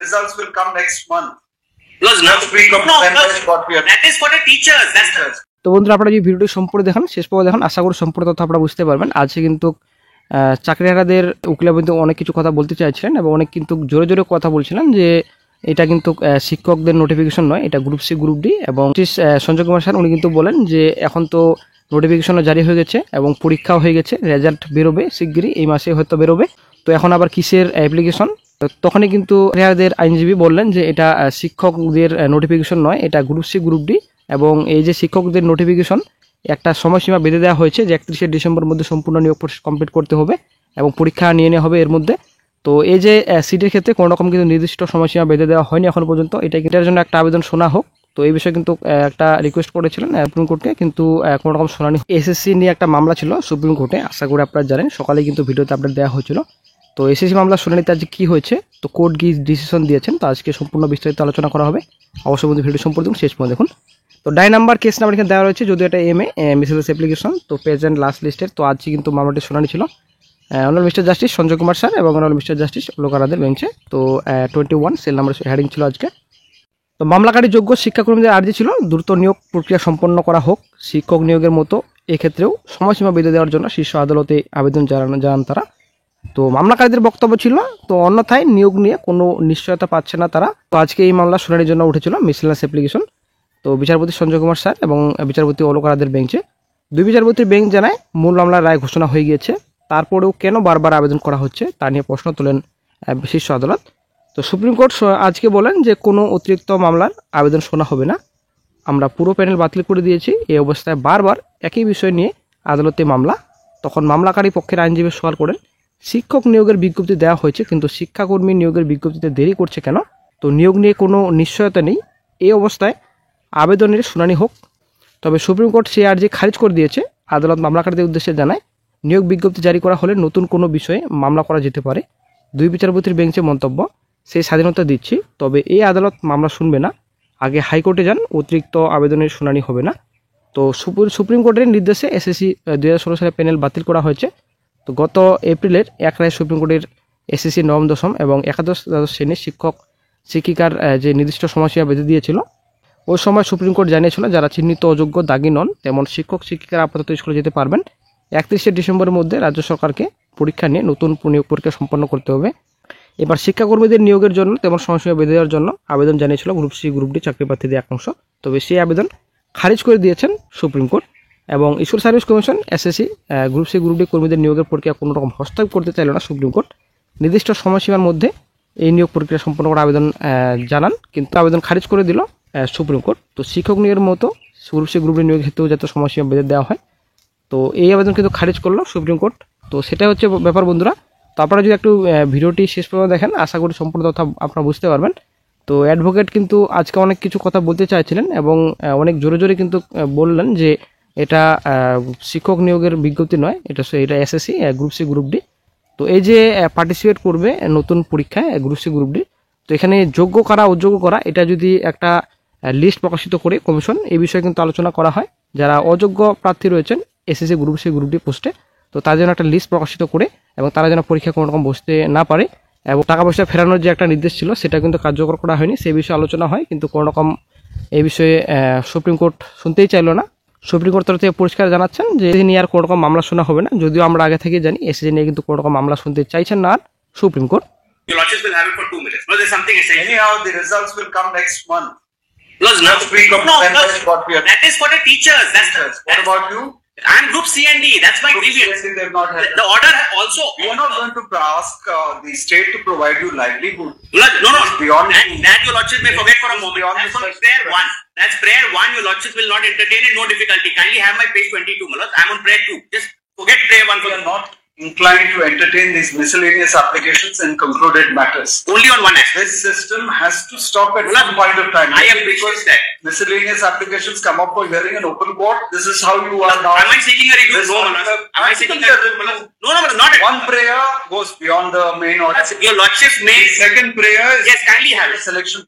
Results will come next month. Next week of December is what we are. That is for the teachers. That's the. তো বন্ধুরা, আপনারা যে ভিডিওটি সম্পূর্ণ দেখেন, শেষ পর্যন্ত দেখেন, আশা করি সম্পূর্ণ তথ্য আপনারা বুঝতে পারবেন। আজকে কিন্তু চাকরিহারাদের উকিলা কিন্তু অনেক কিছু কথা বলতে চাইছিলেন এবং অনেক কিন্তু জোরে জোরে কথা বলছিলেন যে এটা কিন্তু শিক্ষকদের নোটিফিকেশন নয়, এটা গ্রুপ সি গ্রুপ ডি। এবং সঞ্জয় কুমার স্যার উনি কিন্তু বলেন যে এখন তো নোটিফিকেশনও জারি হয়ে গেছে এবং পরীক্ষাও হয়ে গেছে, রেজাল্ট বেরোবে শিগগিরই, এই মাসে হয়তো বেরোবে। তো এখন আবার কিসের অ্যাপ্লিকেশন? তখনই কিন্তু চাকরিহারাদের আইনজীবী বললেন যে এটা শিক্ষকদের নোটিফিকেশন নয়, এটা গ্রুপ সি গ্রুপ ডি। এবং এই যে শিক্ষকদের নোটিফিকেশন একটা সময়সীমা বেঁধে দেওয়া হয়েছে যে 31শে ডিসেম্বরের মধ্যে সম্পূর্ণ নিয়োগ প্রসেস কমপ্লিট করতে হবে এবং পরীক্ষা নিয়ে নেওয়া হবে এর মধ্যে। তো এই যে সিটের ক্ষেত্রে কোনো রকম কিন্তু নির্দিষ্ট সময়সীমা বেঁধে দেওয়া হয়নি এখন পর্যন্ত। এটার জন্য একটা আবেদন শোনা হোক। তো এই বিষয়ে কিন্তু একটা রিকোয়েস্ট করেছিলেন সুপ্রিম কোর্টকে, কিন্তু কোনো রকম শুনানি। এসএসসি নিয়ে একটা মামলা ছিল সুপ্রিম কোর্টে, আশা করি আপনারা জানেন, সকালে কিন্তু ভিডিওতে আপডেট দেওয়া হয়েছিল। তো এসএসসি মামলা শুনানিতে আজকে কী হয়েছে, তো কোর্ট কি ডিসিশন দিয়েছেন, তো আজকে সম্পূর্ণ বিস্তারিত আলোচনা করা হবে। অবশ্যই বন্ধু ভিডিও সম্পূর্ণ দেখুন, শেষ পর্যন্ত দেখুন। তো ডাই নাম্বার কেস নাম্বার এখানে দেওয়া রয়েছে, যদিও এটা মিসেলেস অ্যাপ্লিকেশন, তো প্রেজেন্ট লাস্ট লিস্টের। তো আজকে কিন্তু মামলাটি শুনানি ছিল honourable mister justice Sanjay Kumar sir এবং অনারেবল মিস্টার জাস্টিস লোকারাদের বেঞ্চে। তো 21 সেল নাম্বার হেডিং ছিল আজকে। তো মামলাকারী যোগ্য শিক্ষাকর্মীদের আর্জি ছিল দ্রুত নিয়োগ প্রক্রিয়া সম্পন্ন করা হোক। শিক্ষক নিয়োগের মতো এক্ষেত্রেও সময়সীমা বেঁধে দেওয়ার জন্য শীর্ষ আদালতে আবেদন জানান তারা। তো মামলাকারীদের বক্তব্য ছিল, তো অন্যথায় নিয়োগ নিয়ে কোনো নিশ্চয়তা পাচ্ছে না তারা। তো আজকে এই মামলা শুনানির জন্য উঠেছিল মিসেলেস অ্যাপ্লিকেশন। তো বিচারপতি সঞ্জয় কুমার স্যার এবং বিচারপতি অলোকারাদের বেঞ্চে দুই বিচারপতির বেঞ্চ জানায় মূল মামলার রায় ঘোষণা হয়ে গিয়েছে, তারপরেও কেন বারবার আবেদন করা হচ্ছে তা নিয়ে প্রশ্ন তোলেন শীর্ষ আদালত। তো সুপ্রিম কোর্ট আজকে বলেন যে কোনো অতিরিক্ত মামলার আবেদন শোনা হবে না, আমরা পুরো প্যানেল বাতিল করে দিয়েছি। এই অবস্থায় বারবার একই বিষয় নিয়ে আদালতে মামলা। তখন মামলাকারী পক্ষের আইনজীবী সওয়াল করেন, শিক্ষক নিয়োগের বিজ্ঞপ্তি দেওয়া হয়েছে কিন্তু শিক্ষাকর্মী নিয়োগের বিজ্ঞপ্তিতে দেরি করছে কেন? তো নিয়োগ নিয়ে কোনো নিশ্চয়তা নেই, এই অবস্থায় আবেদনের শুনানি হোক। তবে সুপ্রিম কোর্ট সেই আর্জি খারিজ করে দিয়েছে। আদালত মামলাকারীদের উদ্দেশ্যে জানায়, নিয়োগ বিজ্ঞপ্তি জারি করা হলে নতুন কোনো বিষয়ে মামলা করা যেতে পারে। দুই বিচারপতির বেঞ্চে মন্তব্য, সেই স্বাধীনতা দিচ্ছি, তবে এই আদালত মামলা শুনবে না, আগে হাইকোর্টে যান, অতিরিক্ত আবেদনের শুনানি হবে না। তো সুপ্রিম কোর্টের নির্দেশে এসএসসি 2016 সালে প্যানেল বাতিল করা হয়েছে। তো গত এপ্রিলের এক রায় সুপ্রিম কোর্টের এসএসসি নবম দশম এবং একাদশ দ্বাদশ শ্রেণীর শিক্ষক শিক্ষিকার যে নির্দিষ্ট সময়সীমা বেঁধে দিয়েছিল, ওই সময় সুপ্রিম কোর্ট জানিয়েছিল যারা চিহ্নিত অযোগ্য দাগি নন তেমন শিক্ষক শিক্ষিকারা আপাতত স্কুলে যেতে পারবেন। 31শে ডিসেম্বরের মধ্যে রাজ্য সরকারকে পরীক্ষা নিয়ে নতুন নিয়োগ পরীক্ষা সম্পন্ন করতে হবে। এবার শিক্ষাকর্মীদের নিয়োগের জন্য তেমন সময়সীমা বেঁধে দেওয়ার জন্য আবেদন জানিয়েছিল গ্রুপ সি গ্রুপ ডি চাকরি প্রার্থীদের একাংশ। তবে সেই আবেদন খারিজ করে দিয়েছেন সুপ্রিম কোর্ট। এবং school service commission SSC group C group D কর্মীদের নিয়োগের প্রক্রিয়া কোনো রকম হস্তক্ষেপ করতে চাইল না সুপ্রিম কোর্ট। নির্দিষ্ট সময়সীমার মধ্যে এই নিয়োগ প্রক্রিয়া সম্পন্ন করার আবেদন জানান, কিন্তু আবেদন খারিজ করে দিল সুপ্রিম কোর্ট। তো শিক্ষক নিয়োগের মতো গ্রুপ সি গ্রুপ ডি নিয়োগের ক্ষেত্রেও যাতে সময়সীমা বেঁধে দেওয়া হয়, তো এই আবেদন কিন্তু খারিজ করলো সুপ্রিম কোর্ট। তো সেটা হচ্ছে ব্যাপার বন্ধুরা। তো আপনারা যদি একটু ভিডিওটি শেষ পর্যন্ত দেখেন, আশা করি সম্পূর্ণ তথ্য আপনারা বুঝতে পারবেন। তো অ্যাডভোকেট কিন্তু আজকে অনেক কিছু কথা বলতে চাইছিলেন এবং অনেক জোরে জোরে কিন্তু বললেন যে এটা শিক্ষক নিয়োগের বিজ্ঞপ্তি নয়, এটা SSC group C group D. তো এই যে পার্টিসিপেট করবে নতুন পরীক্ষায় গ্রুপ সি গ্রুপ ডি, তো এখানে যোগ্য করা অযোগ্য করা, এটা যদি একটা লিস্ট প্রকাশিত করে কমিশন, এই বিষয়ে কিন্তু আলোচনা করা হয়। যারা অযোগ্য প্রার্থী রয়েছেন SSC group C group D পোস্টে, তো তার জন্য একটা লিস্ট প্রকাশিত করে এবং তারা যেন পরীক্ষা কোনো রকম বসতে না পারে। এবং টাকা পয়সা ফেরানোর যে একটা নির্দেশ ছিল সেটা কিন্তু কার্যকর করা হয়নি, সেই বিষয়ে আলোচনা হয়, কিন্তু কোনো রকম এই বিষয়ে সুপ্রিম কোর্ট শুনতেই চাইলো না। সুপ্রিম কোর্ট তরফ থেকে পরিষ্কার জানাচ্ছেন যে এসএসসি নিয়ে আর কোনো রকম মামলা শোনা হবে না, যদিও আমরা আগে থেকে জানি এসএসসি নিয়ে কিন্তু কোনো রকম মামলা শুনতে চাইছেন না আর supreme court. Your lordship will have it for 2 minutes. No, there's something essential. Anyhow, the results will come next month. Next week of December is what we are. That is for the teachers. That's the. What about you? I'm group C and D. That's my Group C grievance. and D, they've not had. The order also. We are not going to ask the state to provide you livelihood. No. It's beyond. That your lordship may forget for a moment. Beyond That's this for prayer question. 1. That's prayer 1. Your lordship will not entertain it. No difficulty. Kindly have my page 22, my lord. I'm on prayer 2. Just forget prayer 1 for We are not inclined to entertain these miscellaneous applications and concluded matters. only on one aspect. This system has to stop at some point of time. I appreciate that. Miscellaneous applications come up for hearing in open court. This is how you are now. Am I seeking a review? This No, one- my lord. Am I seeking a review? My lord? No, not at One prayer goes beyond the main order. Your lordship may. The second prayer is Yes, kindly have it. selection